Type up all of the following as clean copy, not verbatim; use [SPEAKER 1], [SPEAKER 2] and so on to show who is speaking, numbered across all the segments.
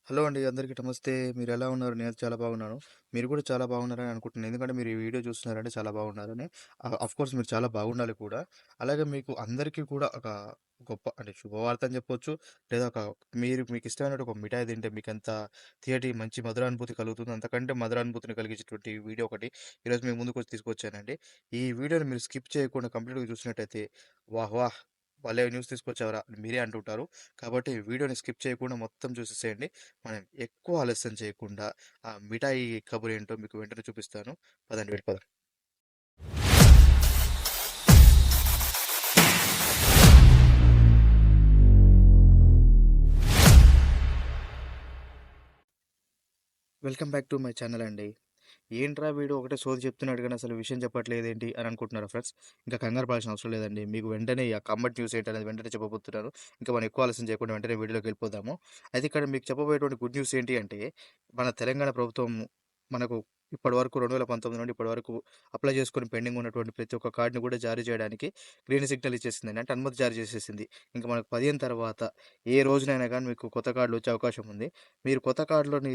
[SPEAKER 1] Hello అండి. అందరికీ నమస్తే. మీరెలా ఉన్నారు? నేనైతే చాలా బాగున్నాను. మీరు కూడా చాలా బాగున్నారని అనుకుంటున్నాను. ఎందుకంటే మీరు ఈ వీడియో చూస్తున్నారంటే చాలా బాగున్నారని. ఆఫ్‌కోర్స్ మీరు చాలా బాగుండాలి కూడా. అలాగే మీకు అందరికీ కూడా ఒక గొప్ప అంటే శుభవార్త అని చెప్పొచ్చు. లేదా మీకిష్టమైన ఒక మిఠాయి తింటే మీకెంత తియ్యటి మంచి మధురానుభూతి కలుగుతుందో అంతకంటే మధురానుభూతిని కలిగించేటువంటి వీడియో ఒకటి ఈరోజు మీ ముందుకొచ్చి తీసుకొచ్చానండి. ఈ వీడియోని మీరు స్కిప్ చేయకుండా కంప్లీట్‌గా చూసినట్టయితే వాహ్! వాహ్! భలే న్యూస్ తీసుకొచ్చావురా! అని మీరే అంటుంటారు. కాబట్టి వీడియోని స్కిప్ చేయకుండా మొత్తం చూసేసేయండి. మనం ఎక్కువ ఆలస్యం చేయకుండా ఆ మిఠాయి కబురేంటో మీకు వెంటనే చూపిస్తాను. పదండి వెళ్ళిపోదాం. Welcome back to my channel అండి. ఏంట్రా వీడు ఒకటే సోది చెప్తున్నాడు గానీ అసలు విషయం చెప్పట్లేదేంటి అని అనుకుంటున్నారా ఫ్రెండ్స్? ఇంకా కంగారు పడాల్సిన అవసరం లేదండి. మీకు వెంటనే ఆ కమ్మటి న్యూస్ ఏంటనేది వెంటనే చెప్పబోతున్నాను. ఇంకా మనం ఎక్కువ ఆలస్యం చేయకుండా వెంటనే వీడియోలోకి వెళ్ళిపోదాము. అయితే ఇక్కడ మీకు చెప్పబోయేటువంటి గుడ్ న్యూస్ ఏంటి అంటే, మన తెలంగాణ ప్రభుత్వం మనకు ఇప్పటివరకు 2019 నుండి ఇప్పటివరకు అప్లై చేసుకొని పెండింగ్ ఉన్నటువంటి ప్రతి ఒక్క కార్డ్‌ని కూడా జారీ చేయడానికి గ్రీన్ సిగ్నల్ ఇచ్చేసిందండి. అంటే అనుమతి జారీ చేసేసింది. ఇంక మనకు 15 తర్వాత ఏ రోజునైనా గానీ మీకు కొత్త కార్డ్‌లు వచ్చే అవకాశం ఉంది. మీరు కొత్త కార్డ్‌లోని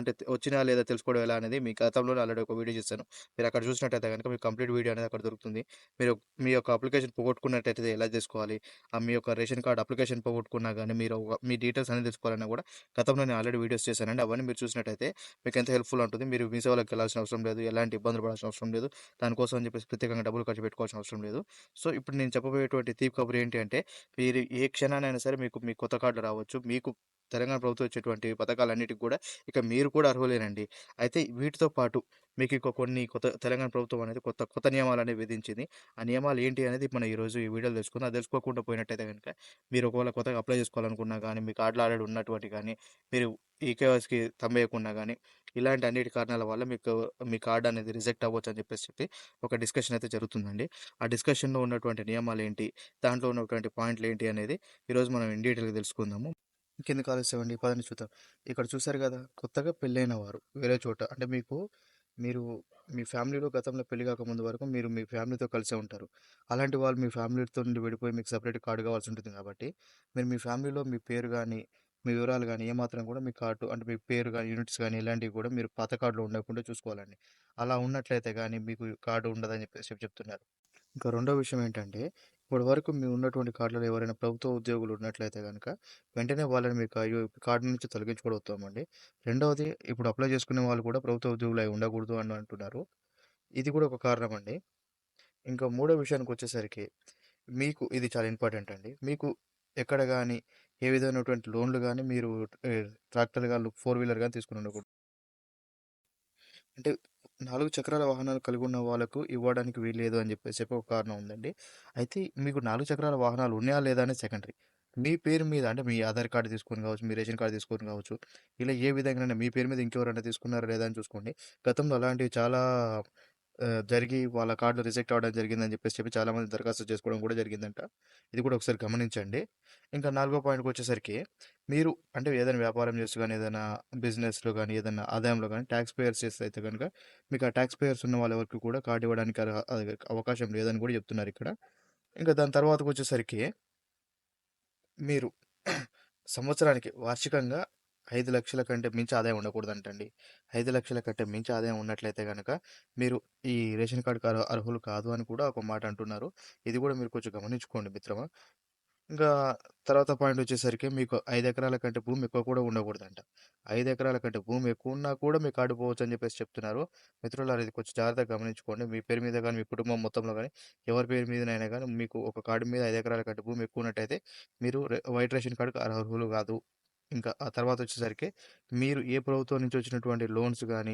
[SPEAKER 1] అంటే వచ్చినా లేదా తెలుసుకోవడం ఎలా అనేది మీ గతంలోనే ఆల్రెడీ ఒక వీడియో చేశాను. మీరక్కడ చూసినట్టయితే గనుక మీకు కంప్లీట్ వీడియో అనేది అక్కడ దొరుకుతుంది. మీరు మీ యొక్క అప్లికేషన్ పోగొట్టుకున్నట్టయితే ఎలా చేసుకోవాలి? మీ యొక్క రేషన్ కార్డ్ అప్లికేషన్ పోగొట్టుకున్నా గానీ మీరు మీ డీటెయిల్స్ అనేది తెలుసుకోవాలన్నా గూడా గతంలో నేను ఆల్రెడీ వీడియోస్ చేశానండి. అవన్నీ మీరు చూసినట్టయితే మీకెంతో హెల్ప్‌ఫుల్ ఉంటుంది. మీరు మీ సేవలోకెళ్ళాల్సిన అవసరం లేదు. ఎలాంటి ఇబ్బందులు పడాల్సిన అవసరం లేదు. దానికోసం అని చెప్పేసి ప్రత్యేకంగా డబ్బులు ఖర్చు పెట్టుకోవాల్సిన అవసరం లేదు. సో, ఇప్పుడు నేను చెప్పబోయేటువంటి తీపి కబురు ఏంటి అంటే, మీరు ఏ క్షణానైనా సరే మీకు మీ కొత్త కార్డులు రావచ్చు. మీకు తెలంగాణ ప్రభుత్వం ఇచ్చేటువంటి పథకాలన్నిటికి గూడా ఇక మీరు కూడా అర్హులేనండి. అయితే వీటితో పాటు మీకింక కొన్ని తెలంగాణ ప్రభుత్వం అనేది కొత్త కొత్త నియమాలనేవి విధించింది. ఆ నియమాలు ఏంటి అనేది మనం ఈరోజు ఈ వీడియోలో తెలుసుకుందాం. అది తెలుసుకోకుండా పోయినట్టయితే గనుక మీరు ఒకవేళ కొత్తగా అప్లై చేసుకోవాలనుకున్నా గానీ, మీ కార్డ్‌లో ఆల్రెడీ ఉన్నటువంటి గానీ, మీరు ఈకేవైసీకి థంబేయకున్నా గానీ, ఇలాంటి అన్నిటి కారణాల వల్ల మీకు మీ కార్డ్ అనేది రిజెక్ట్ అవ్వొచ్చని చెప్పి ఒక డిస్కషన్ అయితే జరుగుతుందండి. ఆ డిస్కషన్‌లో ఉన్నటువంటి నియమాలేంటి, దాంట్లో ఉన్నటువంటి పాయింట్‌లేంటి అనేది ఈరోజు మనం ఇన్ డీటెయిల్‌గా తెలుసుకుందాము. ఇంకెందుకు ఆలస్యం అండి పదండి చూద్దాం. ఇక్కడ చూసారు గదా! కొత్తగా పెళ్ళైన వారు వేరే చోట అంటే మీరు మీ ఫ్యామిలీలో గతంలో పెళ్లి కాకముందు వరకు మీరు మీ ఫ్యామిలీతో కలిసే ఉంటారు. అలాంటి వాళ్ళు మీ ఫ్యామిలీతో నుండి విడిపోయి మీకు సెపరేట్ కార్డ్ కావాల్సి ఉంటుంది కాబట్టి, మీరు మీ ఫ్యామిలీలో మీ పేరు గాని, మీ వివరాలు గాని ఏమాత్రం కూడా మీ కార్డ్ అంటే మీ పేరు గాని, యూనిట్స్ గాని ఇలాంటివి కూడా మీరు పాత కార్డ్‌లో ఉండకుండా చూసుకోవాలండి. అలా ఉన్నట్లయితే గాని మీకు కార్డ్ ఉండదని చెప్పేసి చెప్తున్నారు. ఇంకా రెండో విషయం ఏంటంటే, ఇప్పటి వరకు మీ ఉన్నటువంటి కార్డ్‌లలో ఎవరైనా ప్రభుత్వ ఉద్యోగులు ఉన్నట్లయితే గనక, వెంటనే వాళ్ళని మీ కార్డ్ నుంచి తొలగించుకోగలుగుతామండి. రెండవది ఇప్పుడు అప్లై చేసుకునే వాళ్ళు కూడా ప్రభుత్వ ఉద్యోగులు అయి ఉండకూడదు అని అంటున్నారు. ఇది కూడా ఒక కారణం అండి. ఇంకా మూడో విషయానికొచ్చేసరికి, మీకు ఇది చాలా ఇంపార్టెంట్ అండి. మీకు ఎక్కడ గాని, ఏ విధమైనటువంటి లోన్‌లు గాని మీరు ట్రాక్టర్ గాని, ఫోర్ వీలర్ గాని తీసుకొని ఉండకూడదు. అంటే 4 చక్రాల వాహనాలు కలిగున్న వాళ్ళకు ఇవ్వడానికి వీల్లేదు అని చెప్పేసి ఒక కారణం ఉందండి. అయితే మీకు 4 చక్రాల వాహనాలు ఉన్నాయా లేదా అనేది సెకండరీ. మీ పేరు మీద అంటే మీ ఆధార్ కార్డ్ తీసుకొని కావచ్చు, మీ రేషన్ కార్డ్ తీసుకొని కావచ్చు, ఇలా ఏ విధంగానైనా మీ పేరు మీద ఇంకెవరైనా తీసుకున్నారా లేదా అని చూసుకోండి. గతంలో అలాంటివి చాలా జరిగి వాళ్ళ కార్డ్‌లు రిజెక్ట్ అవ్వడం జరిగిందని చెప్పి చాలామంది దరఖాస్తు చేసుకోవడం కూడా జరిగిందంట. ఇది కూడా ఒకసారి గమనించండి. ఇంకా నాలుగో పాయింట్‌కొచ్చేసరికి మీరు అంటే ఏదైనా వ్యాపారం చేస్తూ గాని, ఏదైనా బిజినెస్‌లో గాని, ఏదన్నా ఆదాయంలో గాని టాక్స్ పేయర్స్ చేస్తే అయితే గనుక మీకు ఆ టాక్స్ పేయర్స్ ఉన్న వాళ్ళెవరికీ కూడా కార్డ్ ఇవ్వడానికి అవకాశం లేదని కూడా చెప్తున్నారిక్కడ. ఇంకా దాని తర్వాతకొచ్చేసరికి మీరు సంవత్సరానికి వార్షికంగా 5,00,000 కంటే మించి ఆదాయం ఉండకూడదంటండి. 5,00,000 కంటే మించి ఆదాయం ఉన్నట్లయితే గనక మీరు ఈ రేషన్ కార్డ్‌కి అర్హులు కాదు అని కూడా ఒక మాట అంటున్నారు. ఇది కూడా మీరు కొంచెం గమనించుకోండి మిత్రమా. ఇంకా తర్వాత పాయింటొచ్చేసరికి మీకు 5 ఎకరాల కంటే భూమి ఎక్కువ కూడా ఉండకూడదంట. 5 ఎకరాల కంటే భూమి ఎక్కువున్నా కూడా మీకు కార్డ్ పోవచ్చని చెప్పేసి చెప్తున్నారు. మిత్రులారా ఇది కొంచెం జాగ్రత్తగా గమనించుకోండి. మీ పేరు మీద గాని, మీ కుటుంబం మొత్తంలో గాని, ఎవరి పేరు మీదనైనా గాని మీకు ఒక కార్డ్ మీద 5 ఎకరాల కంటే భూమి ఎక్కువున్నట్టయితే మీరు వైట్ రేషన్ కార్డ్‌కి అర్హులు కాదు. ఇంకా ఆ తర్వాతొచ్చేసరికి మీరు ఏ ప్రభుత్వం నుంచి వచ్చినటువంటి లోన్స్ గాని,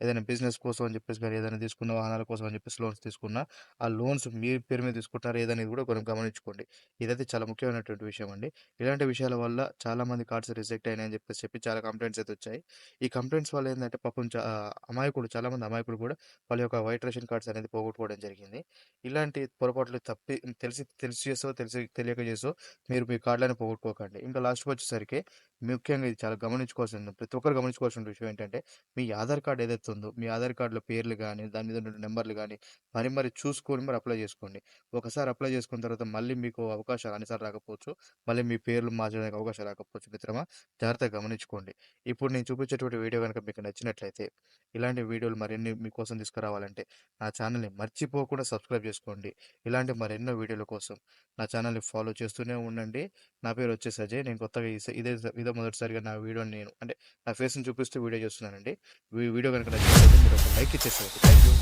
[SPEAKER 1] ఏదైనా బిజినెస్ కోసం అని చెప్పేసి గాని, ఏదైనా తీసుకున్న వాహనాల కోసం అని చెప్పేసి లోన్స్ తీసుకున్నా, ఆ లోన్స్ మీ పేరు మీద తీసుకుంటున్నారా ఏదనేది కూడా కొంచెం గమనించుకోండి. ఇదైతే చాలా ముఖ్యమైనటువంటి విషయం అండి. ఇలాంటి విషయాల వల్ల చాలామంది కార్డ్స్ రిజెక్ట్ అయినాయని చెప్పి చాలా కంప్లెయింట్స్ అయితే వచ్చాయి. ఈ కంప్లెయింట్స్ వల్ల ఏందంటే పాపం చాలామంది అమాయకులు కూడా వాళ్ళ యొక్క వైట్ రేషన్ కార్డ్స్ అనేది పోగొట్టుకోవడం జరిగింది. ఇలాంటి పొరపాట్లు తెలిసి తెలిసి చేసో, తెలియక చేసో మీరు మీ కార్డ్‌లని పోగొట్టుకోకండి. ఇంకా లాస్ట్‌కొచ్చేసరికి ముఖ్యంగా ఇది చాలా గమనించుకోవాల్సిన ప్రతి ఒక్కరు గమనించుకోవాల్సిన విషయం ఏంటంటే, మీ ఆధార్ కార్డ్ ఏదైతే ఉందో, మీ ఆధార్ కార్డ్‌లో పేర్లు గాని, దాని మీద ఉన్న నంబర్‌లు గాని, మరి చూసుకొని అప్లై చేసుకోండి. ఒకసారి అప్లై చేసుకున్న తర్వాత మళ్ళీ మీకు అవకాశాలు అన్నిసార్లు రాకపోవచ్చు. మళ్ళీ మీ పేర్లు మార్చడానికి అవకాశాలు రాకపోవచ్చు మిత్రమా. జాగ్రత్తగా గమనించుకోండి. ఇప్పుడు నేను చూపించేటువంటి వీడియో గనుక మీకు నచ్చినట్లయితే, ఇలాంటి వీడియోలు మరిన్ని మీకోసం తీసుకురావాలంటే, నా ఛానల్‌ని మర్చిపోకుండా సబ్స్క్రైబ్ చేసుకోండి. ఇలాంటి మరెన్నో వీడియోల కోసం నా ఛానల్‌ని ఫాలో చేస్తూనే ఉండండి. నా పేరొచ్చేసి అజయ్. నేను కొత్తగా ఇదే మొదటిసారిగా నా వీడియోని నేను అంటే నా ఫేస్‌ని చూపిస్తూ వీడియో చేస్తున్నానండి. వీడియో గనుక నచ్చినట్లయితే మీరు ఒక లైక్ ఇచ్చేసేయండి. Thank you.